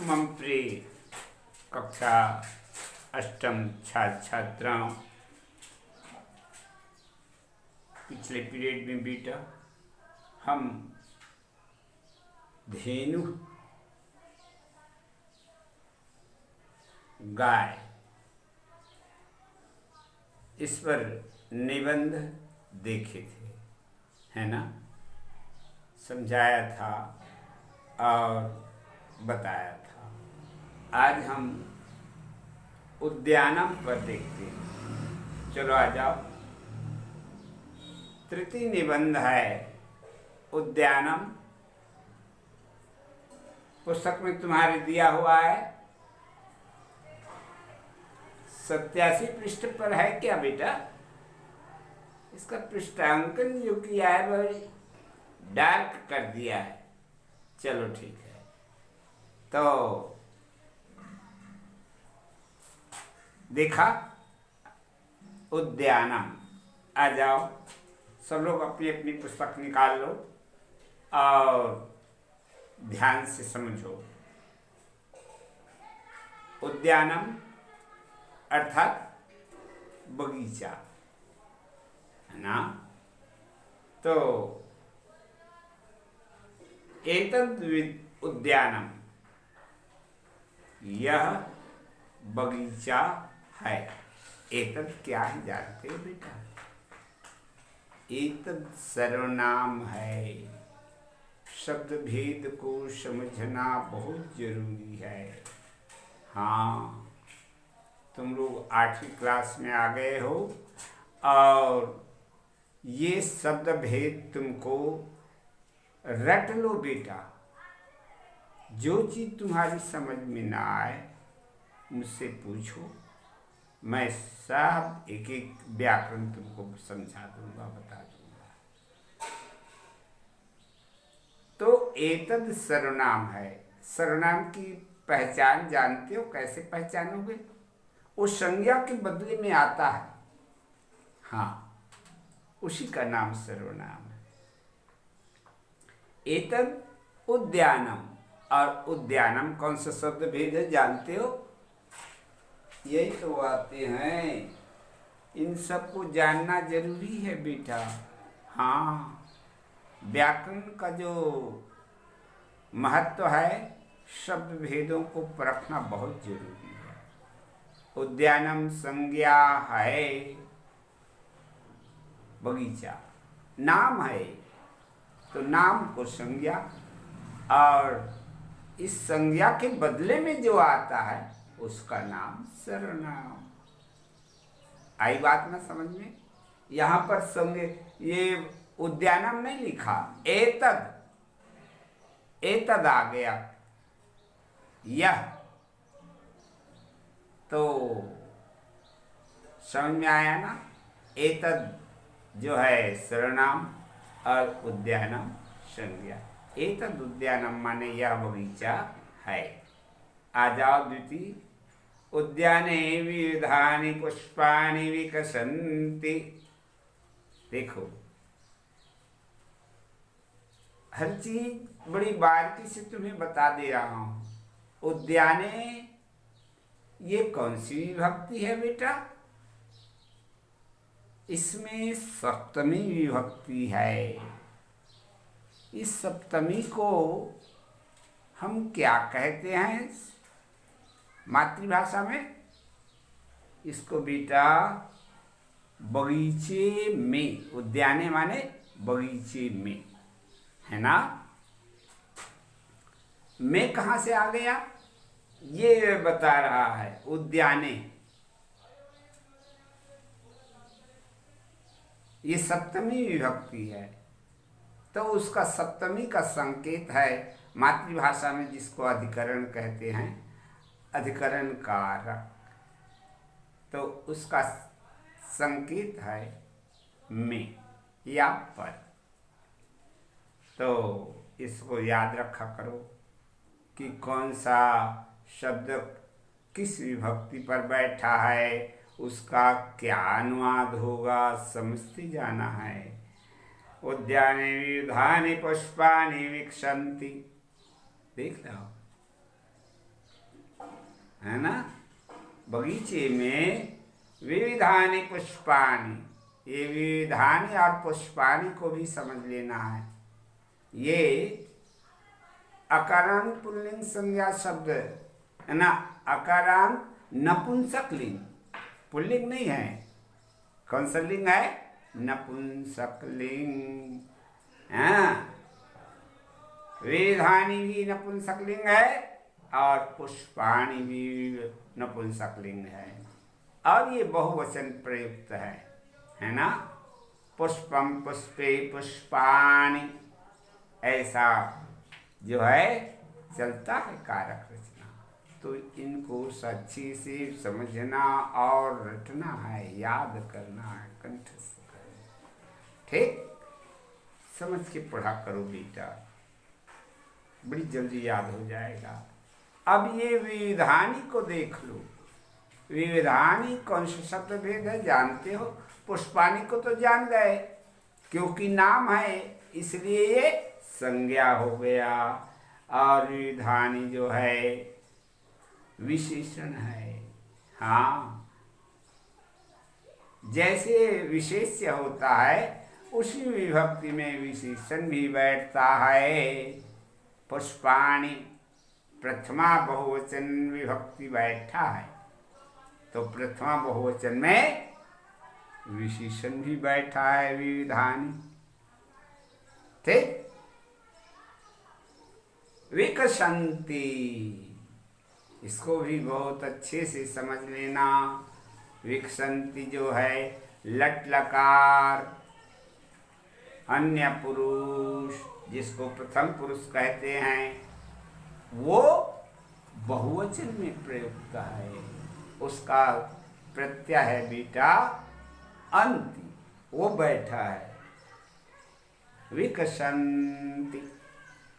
मम प्रिय कक्षा अष्टम छात्र छात्राओं, पिछले पीरियड में बेटा हम धेनु गाय इस पर निबंध देखे थे, है ना। समझाया था और बताया था। आज हम उद्यानम पर देखते हैं। चलो आ जाओ। तृतीय निबंध है उद्यानम। पुस्तक में तुम्हारे दिया हुआ है 87 पृष्ठ पर है क्या बेटा? इसका पृष्ठांकन जो किया है वह डार्क कर दिया है। चलो ठीक है। तो देखा उद्यानम। आ जाओ सब लोग अपनी अपनी पुस्तक निकाल लो और ध्यान से समझो। उद्यानम अर्थात बगीचा, है ना। तो एतद् उद्यानम, यह बगीचा है। एतद् क्या है जानते हो बेटा? एतद् सर्वनाम है। शब्द भेद को समझना बहुत जरूरी है। हाँ, तुम लोग 8वीं क्लास में आ गए हो और ये शब्द भेद तुमको रट लो बेटा। जो चीज़ तुम्हारी समझ में ना आए मुझसे पूछो, मैं सब एक एक व्याकरण तुमको समझा दूंगा, बता दूंगा। तो एतद् सर्वनाम है। सर्वनाम की पहचान जानते हो? कैसे पहचानोगे? वो संज्ञा के बदले में आता है। हाँ, उसी का नाम सर्वनाम है। एतद् उद्यानम। और उद्यानम कौन सा शब्द भेद है जानते हो? यही तो आते हैं। इन सबको जानना जरूरी है बेटा। हाँ, व्याकरण का जो महत्व है, शब्द भेदों को परखना बहुत जरूरी है। उद्यानम संज्ञा है, बगीचा नाम है तो नाम को संज्ञा, और इस संज्ञा के बदले में जो आता है उसका नाम सर्वनाम। आई बात ना समझ में? यहाँ पर संज्ञा, ये उद्यानम नहीं लिखा, एतद, एतद आ गया यह। तो समझ में आया ना? एतद जो है सर्वनाम और उद्यानम संज्ञा। एतद् उद्यानम माने यह बगीचा है। आ जाओ द्वितीय। उद्याने विविधानि पुष्पाणि विकसन्ति। देखो, हर चीज बड़ी बारीकी से तुम्हें बता दे रहा हूं। उद्याने, ये कौन सी विभक्ति है बेटा? इसमें सप्तमी विभक्ति है। इस सप्तमी को हम क्या कहते हैं मातृभाषा में? इसको बेटा बगीचे में, उद्याने माने बगीचे में, है ना। में कहाँ से आ गया ये बता रहा है। उद्याने ये सप्तमी विभक्ति है, तो उसका सप्तमी का संकेत है मातृभाषा में, जिसको अधिकरण कहते हैं, अधिकरण कारक। तो उसका संकेत है में या पर। तो इसको याद रखा करो कि कौन सा शब्द किस विभक्ति पर बैठा है, उसका क्या अनुवाद होगा, समझते जाना है। उद्याने विविधानि पुष्पाणि विकसन्ति। देख लो, है ना। बगीचे में विविधानि पुष्पाणि, ये विविधानि और पुष्पाणि को भी समझ लेना है। ये अकारांत पुल्लिंग संज्ञा शब्द है ना। अकारांत नपुंसक लिंग, पुल्लिंग नहीं है। कौन सा लिंग है? नपुंसक लिंग। हाँ, विविधानि भी नपुंसक लिंग है और पुष्पाणि भी नपुंसक लिंग है, और ये बहुवचन प्रयुक्त है ना। पुष्पम पुष्पे पुष्पाणि, ऐसा जो है चलता है कारक रचना। तो इनको अच्छी से समझना और रटना है, याद करना है, कंठस्थ करना। ठीक, समझ के पढ़ा करो बेटा, बड़ी जल्दी याद हो जाएगा। अब ये विविधानि को देख लो। विविधानि कौन सा शब्द भेद है जानते हो? पुष्पाणि को तो जान गए, क्योंकि नाम है इसलिए ये संज्ञा हो गया, और विविधानि जो है विशेषण है। हाँ, जैसे विशेष्य होता है उसी विभक्ति में विशेषण भी बैठता है। पुष्पाणि प्रथमा बहुवचन विभक्ति बैठा है, तो प्रथमा बहुवचन में विशेषण भी बैठा है विविधानि। ठीक। विकसंति, इसको भी बहुत अच्छे से समझ लेना। विकसंति जो है लट लकार अन्य पुरुष, जिसको प्रथम पुरुष कहते हैं, वो बहुवचन में प्रयुक्त है। उसका प्रत्यय है बेटा अंति, वो बैठा है विकसंति।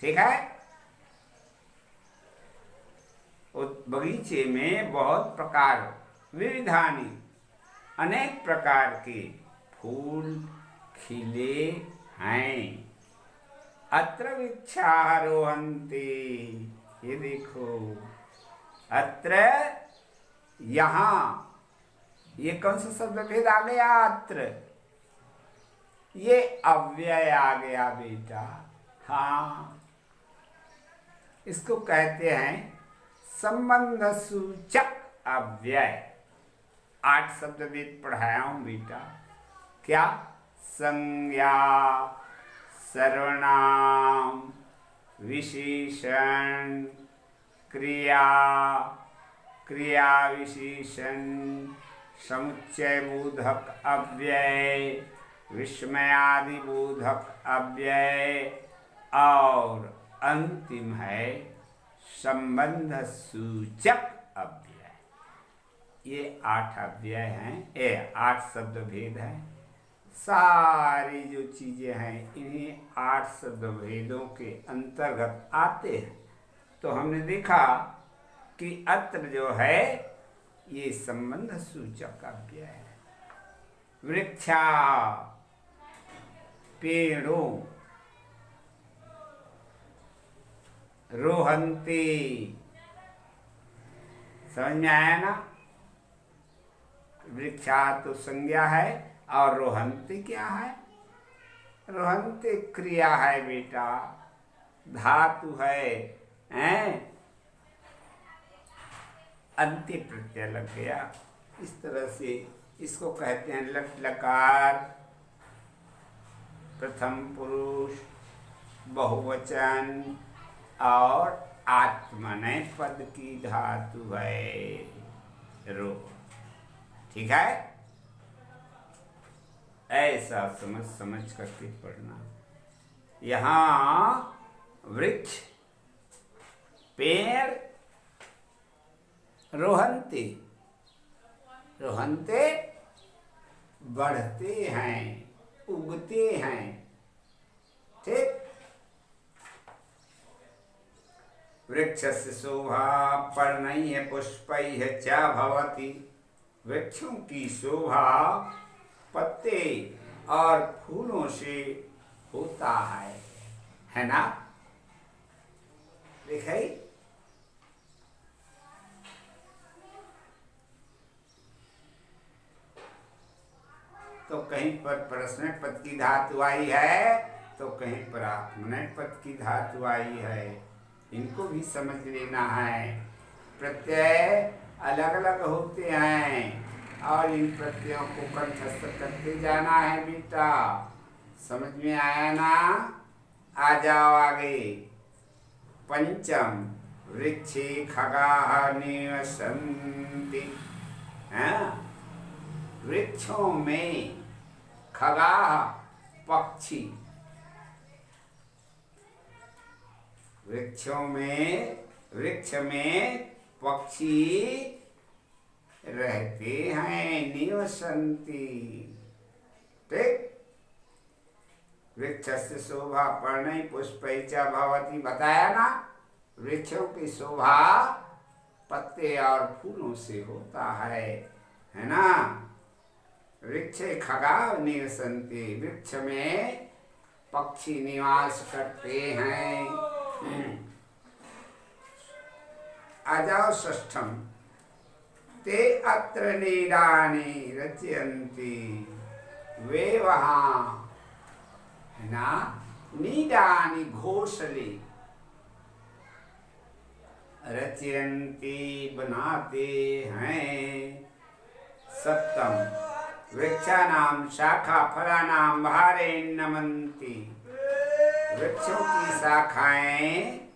ठीक है। बगीचे में बहुत प्रकार, विविधानि, अनेक प्रकार के फूल खिले हैं। अत्र वृक्षारोहन्ति, ये देखो, अत्र यहाँ, ये कौन सा शब्द भेद आ गया? अत्र, ये अव्यय आ गया बेटा। हाँ, इसको कहते हैं संबंध सूचक अव्यय। 8 शब्द भेद पढ़ाया हूं बेटा। क्या? संज्ञा, सर्वनाम, विशेषण, क्रिया, क्रिया विशेषण, समुच्चय बोधक अव्यय, विस्मयादि बोधक अव्यय, और अंतिम है संबंध सूचक अव्यय। ये 8 अव्यय हैं, 8 शब्द भेद हैं। सारी जो चीजें हैं इन्हीं 8 शब्द भेदों के अंतर्गत आते हैं। तो हमने देखा कि अत्र जो है ये संबंध सूचक अव्यय है। वृक्षा, पेड़ों, रोहन्ति, समझ में आया ना। वृक्षा तो संज्ञा है, और रोहन्ति क्या है? रोहन्ति क्रिया है बेटा, धातु है, अंत्य प्रत्यय लग गया। इस तरह से इसको कहते हैं लट लकार, प्रथम पुरुष, बहुवचन, और आत्मनेय पद की धातु है रो। ठीक है। ऐसा समझ करके पढ़ना। यहाँ वृक्ष, पेड़, रोहन्ते, रोहन्ते बढ़ते हैं, उगते हैं। ठीक। वृक्षस्य शोभा पर्णैः पुष्पैः च भवति, वृक्षों की शोभा पत्ते और फूलों से होता है ना। दिखाई कहीं पर प्रश्न पद की धातु आई है तो कहीं पर आत्मनेय पद की धातु आई है। इनको भी समझ लेना है। प्रत्यय अलग अलग होते हैं और इन प्रत्ययों को कंठस्थ करते जाना है बेटा। समझ में आया ना? आ जाओ आगे। पंचम वृक्षे खगाः निवसन्ति। वृक्षों में खगाः पक्षी, वृक्षों में वृक्ष में पक्षी रहते हैं। निवसन्ति। ठीक। वृक्षस्य शोभा पर्णै पुष्पै च भवति, बताया ना? वृक्षों की शोभा पत्ते और फूलों से होता है ना? वृक्षे खगाः निवसन्ति, वृक्ष में पक्षी निवास करते हैं। आ जाओ षष्ठम। ते अत्र नीडानि रचयन्ति, वे वहाँ, है ना, नीडानि घोंसले रचयन्ति बनाते हैं। सप्तम वृक्षानां शाखा फलानां भारेण नमन्ति, वृक्षों की शाखाएं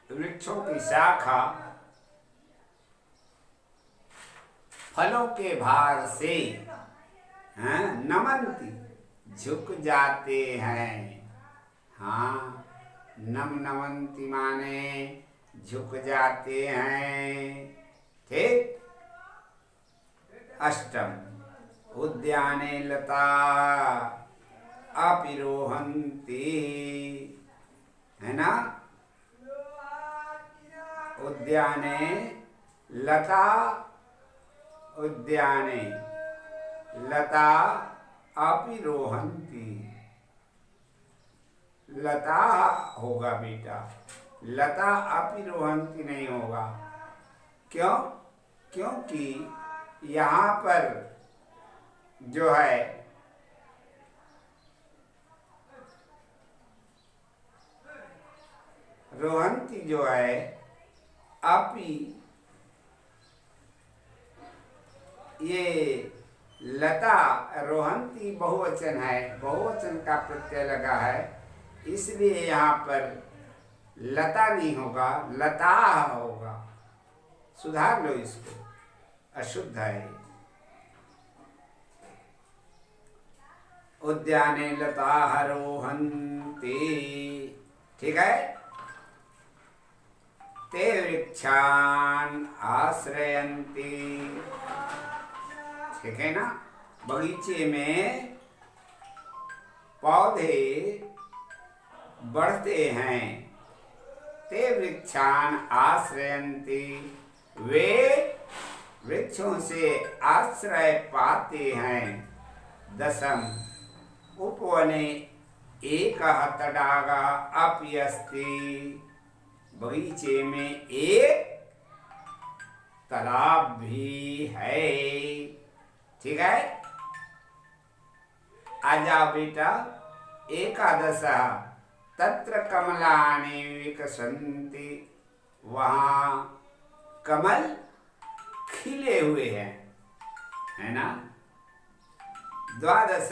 वृक्षों की शाखा फलों के भार से नमन्ति, झुक जाते हैं। हाँ, नमन्ति माने झुक जाते हैं। ठीक। अष्टम उद्याने लता अपिरोहन्ति, है ना? उद्याने लता, उद्याने लता अपिरोहन्ति, लता होगा बेटा, लता अपिरोहन्ति नहीं होगा। क्यों? क्योंकि यहाँ पर जो है रोहन्ति जो है अपि, ये लता रोहन्ति बहुवचन है, बहुवचन का प्रत्यय लगा है, इसलिए यहाँ पर लता नहीं होगा, लता होगा। सुधार लो इसको, अशुद्ध है। उद्याने लता रोहन्ति। ठीक है। ते वृक्षान् आश्रयन्ति। ठीक है ना? बगीचे में पौधे बढ़ते हैं। ते वृक्षान् आश्रयन्ति, वे वृक्षों से आश्रय पाते हैं। दशम उपवने एकः तडागः अपि अस्ति, बगीचे में एक तालाब भी है। ठीक है। आ जाओ बेटा। एकादश तत्र कमलानि विकसन्ति, वहाँ कमल खिले हुए हैं, है ना? द्वादश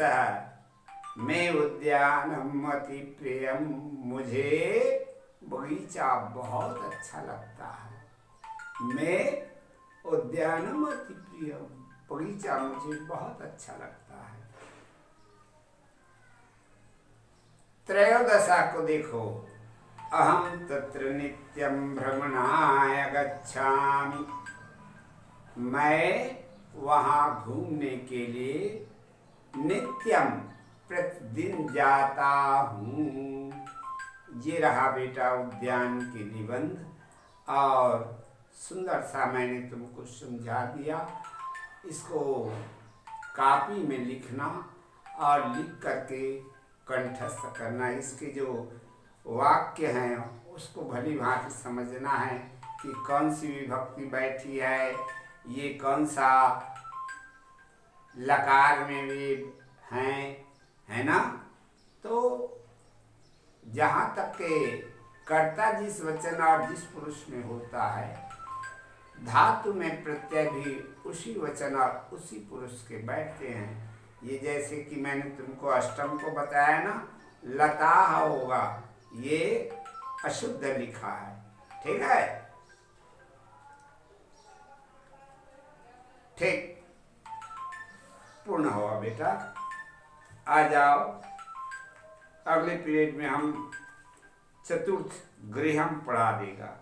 मैं उद्यानम अति प्रियम, मुझे बगीचा बहुत अच्छा लगता है। मैं उद्यानम अति प्रियम, बगीचा मुझे बहुत अच्छा लगता है। त्रयोदशा को देखो। अहम तत्र नित्यं भ्रमणाय गच्छामि, मैं वहाँ घूमने के लिए नित्यम प्रतिदिन जाता हूँ। ये रहा बेटा उद्यान के निबंध, और सुंदर सा मैंने तुमको समझा दिया। इसको कॉपी में लिखना और लिख करके कंठस्थ करना। इसके जो वाक्य हैं उसको भली भांति समझना है। कि कौन सी विभक्ति बैठी है, ये कौन सा लकार में भी हैं, है ना। तो जहाँ तक के कर्ता जिस वचन और जिस पुरुष में होता है, धातु में प्रत्यय भी उसी वचन और उसी पुरुष के बैठते हैं। ये जैसे कि मैंने तुमको अष्टम को बताया ना, लता होगा, ये अशुद्ध लिखा है, ठीक है। ठीक, पूर्ण हुआ बेटा। आ जाओ, अगले पीरियड में हम चतुर्थ गृहम पढ़ा देगा।